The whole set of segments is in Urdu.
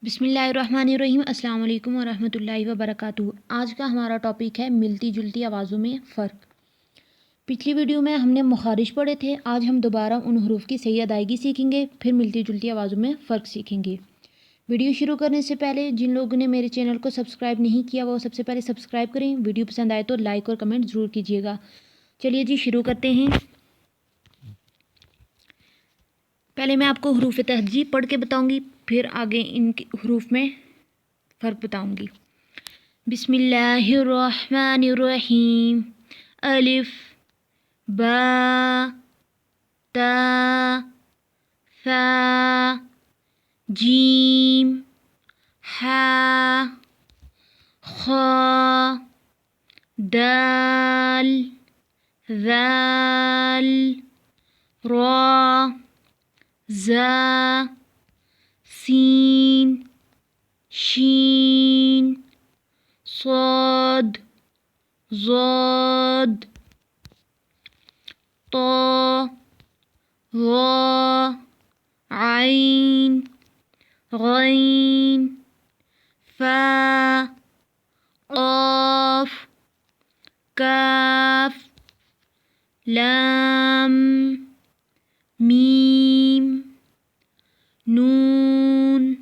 بسم اللہ الرحمن الرحیم۔ السلام علیکم ورحمۃ اللہ وبرکاتہ۔ آج کا ہمارا ٹاپک ہے ملتی جلتی آوازوں میں فرق۔ پچھلی ویڈیو میں ہم نے مخارج پڑھے تھے، آج ہم دوبارہ ان حروف کی صحیح ادائیگی سیکھیں گے، پھر ملتی جلتی آوازوں میں فرق سیکھیں گے۔ ویڈیو شروع کرنے سے پہلے جن لوگوں نے میرے چینل کو سبسکرائب نہیں کیا وہ سب سے پہلے سبسکرائب کریں، ویڈیو پسند آئے تو لائک اور کمنٹ ضرور کیجیے گا۔ چلیے جی شروع کرتے ہیں۔ پہلے میں آپ کو حروف تہجی پڑھ کے بتاؤں گی، پھر آگے ان کے حروف میں فرق بتاؤں گی۔ بسم اللہ الرحمن الرحیم۔ الف، با، تا، ثا، جیم، حا، خا، دال، ذال، را، زا، سین، شین، صاد، ضاد، طا، ظا، عین، غین، فا، قاف، کاف، لام، میم، نون،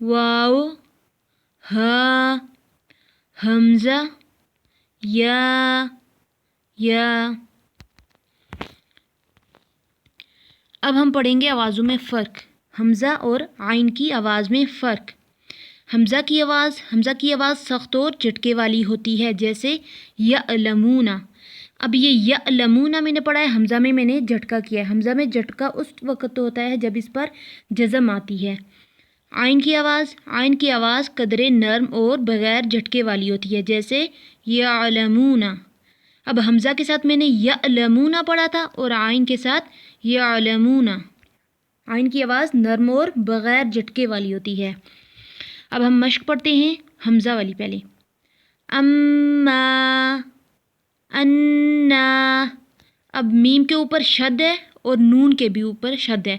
واو، ہا، حمزہ، یا۔ اب ہم پڑھیں گے آوازوں میں فرق، حمزہ اور عین کی آواز میں فرق۔ حمزہ کی آواز سخت اور جھٹکے والی ہوتی ہے، جیسے یعلمون۔ اب یہ یعلمون میں نے پڑھا ہے، حمزہ میں نے جھٹکا کیا ہے۔ حمزہ میں جھٹکا اس وقت ہوتا ہے جب اس پر جزم آتی ہے۔ عین کی آواز قدرے نرم اور بغیر جھٹکے والی ہوتی ہے، جیسے یعلمون۔ اب حمزہ کے ساتھ میں نے یعلمون پڑھا تھا اور عین کے ساتھ یعلمون۔ عین کی آواز نرم اور بغیر جھٹکے والی ہوتی ہے۔ اب ہم مشق پڑھتے ہیں حمزہ والی پہلے۔ اما، انا۔ اب میم کے اوپر شد ہے اور نون کے بھی اوپر شد ہے۔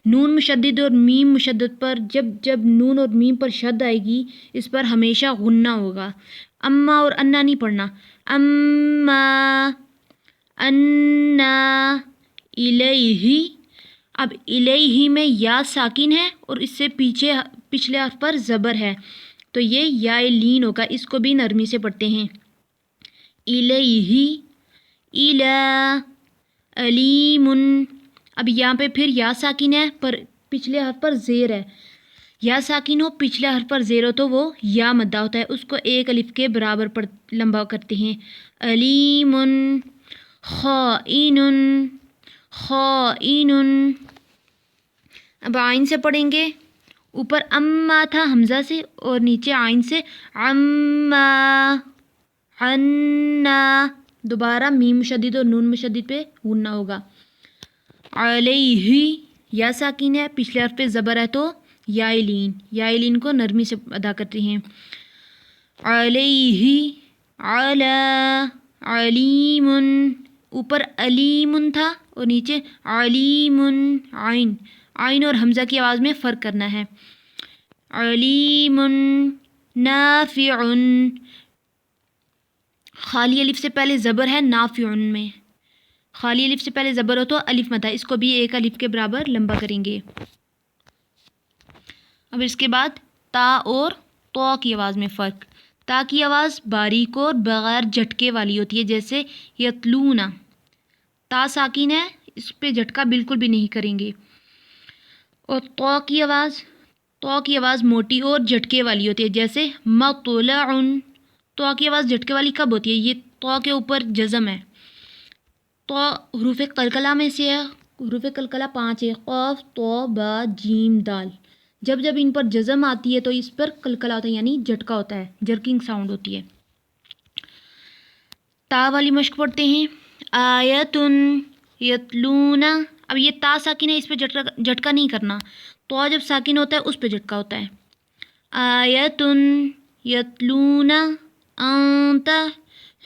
نون مشدد اور میم مشدد پر جب نون اور میم پر شد آئے گی اس پر ہمیشہ غنہ ہوگا۔ اما اور انا نہیں پڑھنا۔ اما، انا، الیہ۔ اب الیہ میں یا ساکن ہے اور اس سے پچھلے حرف پر زبر ہے تو یہ یا لین ہوگا، اس کو بھی نرمی سے پڑھتے ہیں۔ الیہ، الا، علیم۔ اب یہاں پہ پھر یا ساکن ہے پر پچھلے حرف پر زیر ہے۔ یا ساکن ہو پچھلے حرف پر زیر ہو تو وہ یا مدہ ہوتا ہے، اس کو ایک الف کے برابر لمبا کرتے ہیں۔ علیم، خائن، خائن۔ اب عین سے پڑھیں گے، اوپر اما تھا حمزہ سے اور نیچے عین سے عما، عنا۔ دوبارہ میم مشدد اور نون مشدد پہ غنہ ہوگا۔ علیہ، یا ساکن ہے پچھلے حرف پہ زبر ہے تو یا لین کو نرمی سے ادا کرتے ہیں۔ علیہ، علا، علیم۔ اوپر علیم تھا اور نیچے علیم، عین اور حمزہ کی آواز میں فرق کرنا ہے۔ علیم، نافع۔ خالی الف سے پہلے زبر ہے نافع میں، خالی الف سے پہلے زبر ہو تو الف مدہ، اس کو بھی ایک الف کے برابر لمبا کریں گے۔ اب اس کے بعد تا اور طا کی آواز میں فرق۔ تا کی آواز باریک اور بغیر جھٹکے والی ہوتی ہے، جیسے یتلون۔ تا ساکن ہے، اس پہ جھٹکا بالکل بھی نہیں کریں گے۔ اور طا کی آواز موٹی اور جھٹکے والی ہوتی ہے، جیسے مطلع۔ طا کی آواز جھٹکے والی کب ہوتی ہے؟ یہ طا کے اوپر جزم ہے۔ طا حروف قلقلہ میں سے ہے، حروف قلقلہ 5 ہے، قاف، طا، با، جیم، دال۔ جب ان پر جزم آتی ہے تو اس پر قلقلہ ہوتا ہے، یعنی جھٹکا ہوتا ہے، جرکنگ ساؤنڈ ہوتی ہے۔ تا والی مشق پڑھتے ہیں۔ آیتن، یتلون۔ اب یہ تا ساکن ہے، اس پہ جھٹکا نہیں کرنا۔ تو جب ساکن ہوتا ہے اس پہ جھٹکا ہوتا ہے۔ آیتن، یتلون، انت،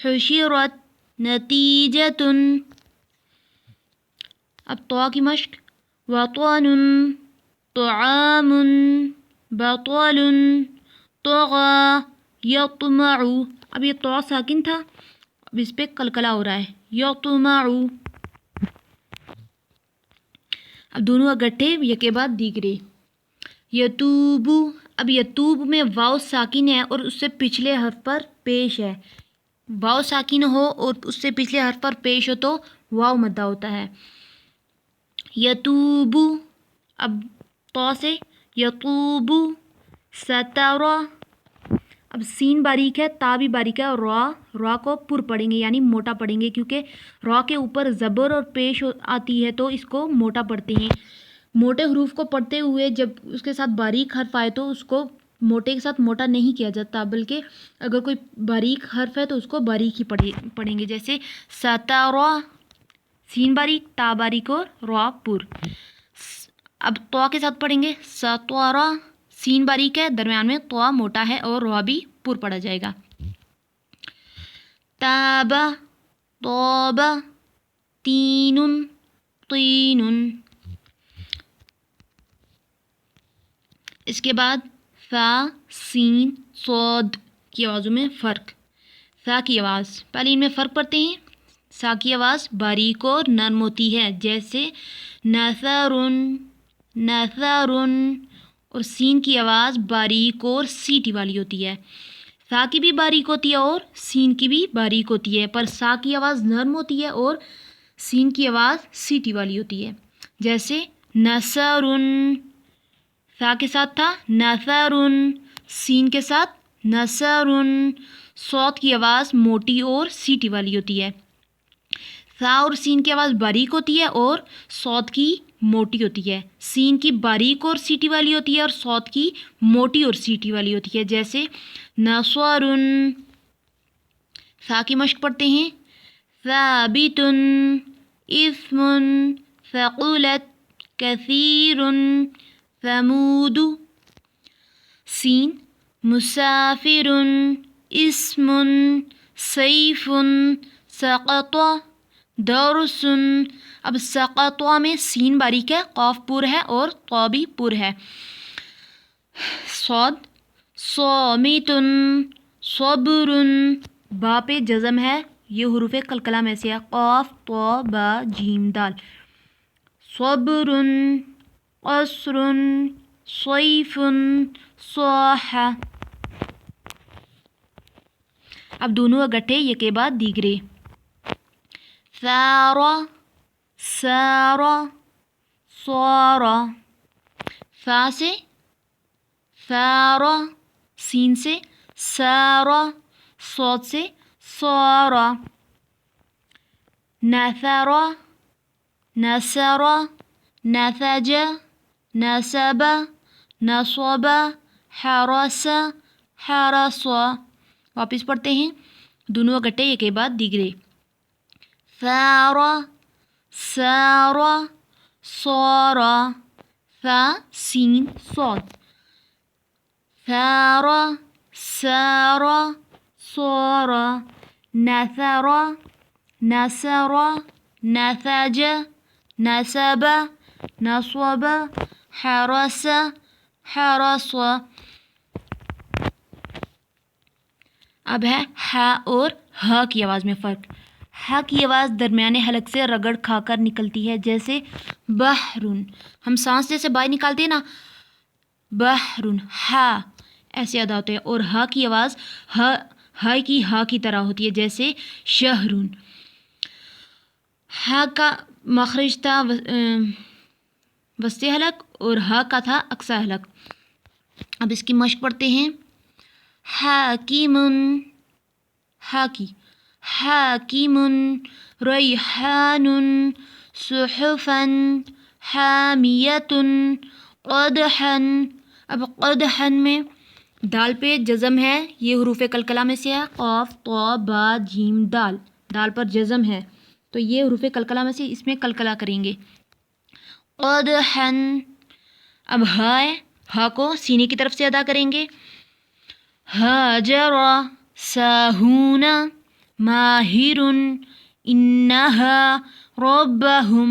حشرت، نتیجتن۔ اب طا کی مشق۔ وطن، طعام، بطل طغى یطمع. اب یہ تو ساکن تھا، اب اس پہ قلقلہ ہو رہا ہے. یطمع. اب دونوں اگٹھے یک کے بعد دیگرے. یتوب. اب یتوب میں واو ساکن ہے اور اس سے پچھلے حرف پر پیش ہے. واو ساکن ہو اور اس سے پچھلے حرف پر پیش ہو تو واو مدہ ہوتا ہے. یتوب. اب تو سے یتوب. ستر. اب سین باریک ہے، تا بھی باریک ہے، اور را کو پر پڑھیں گے یعنی موٹا پڑھیں گے، کیونکہ را کے اوپر زبر اور پیش آتی ہے تو اس کو موٹا پڑھتے ہیں. موٹے حروف کو پڑھتے ہوئے جب اس کے ساتھ باریک حرف آئے تو اس کو موٹے کے ساتھ موٹا نہیں کیا جاتا، بلکہ اگر کوئی باریک حرف ہے تو اس کو باریک ہی پڑھیں گے. جیسے ستارہ سین باریک، تا باریک اور را پر. اب تو کے ساتھ پڑھیں گے ستارہ. سین باریک ہے، درمیان میں تو موٹا ہے اور را بھی پر پڑھا جائے گا. تاب طاب تین طین. اس کے بعد فا سین صاد کی آوازوں میں فرق. فا کی آواز پہلے ان میں فرق پڑھتے ہیں. سا کی آواز باریک اور نرم ہوتی ہے، جیسے نثر نثر، اور سین کی آواز باریک اور سیٹی والی ہوتی ہے. سا کی بھی باریک ہوتی ہے اور سین کی بھی باریک ہوتی ہے، پر سا کی آواز نرم ہوتی ہے اور سین کی آواز سیٹی والی ہوتی ہے. جیسے نثر، سا کے ساتھ تھا نثر، سین کے ساتھ نثر. صوت کی آواز موٹی اور سیٹی والی ہوتی ہے. سا اور سین کی آواز باریک ہوتی ہے اور صوت کی موٹی ہوتی ہے. سین کی باریک اور سیٹی والی ہوتی ہے اور صوت کی موٹی اور سیٹی والی ہوتی ہے. جیسے نصر. سا کی مشق پڑھتے ہیں. ثابت اسم ثقلت کثیر ثمود. سین مسافر اسم سیف سقط درس. اب سقط میں سین باریک ہے، قاف پر ہے اور طا بھی پر ہے. صاد صامت صبر. با پہ جزم ہے، یہ حروف قلقلہ میں سے ہے. قاف طا با جیم دال. صبر قصر صیف صاح. اب دونوں اگٹھے یک کے بعد دیگرے. ثار سار صار. فا سے ثار، سین سے سار، صاد سے صار. نثر نثر نسج نسب نصب حرس حرس. واپس پڑھتے ہیں دونوں اگٹھے یک کے بعد دیگرے. ثار سار صار. فا سین صاد. ثار سار صار. نثر نثر نسج نسب نصب حرس حرس. اب ہے ہا اور ہا کی آواز میں فرق. ہا کی آواز درمیانے حلق سے رگڑ کھا کر نکلتی ہے، جیسے بحرن. ہم سانس جیسے باہر نکالتے ہیں نا، بحرن ہا ایسے ادا ہوتے ہیں. اور ہا کی آواز ہا کی طرح ہوتی ہے، جیسے شہرن. ہا کا مخرج تھا وسط حلق اور ہا کا تھا اقصی حلق. اب اس کی مشق پڑھتے ہیں. حاکم ہا کی حاکم ریحان صحفا حامیۃ قدحا. اب قدحا میں دال پہ جزم ہے، یہ حروف قلقلہ میں سے ہے. قاف طا با جیم دال، دال پر جزم ہے تو یہ حروف قلقلہ میں سے اس میں قلقلہ کریں گے. قدحا. اب ہا ہے، ہا کو سینے کی طرف سے ادا کریں گے. ہاجر ساہون ماہر انہا ربہم.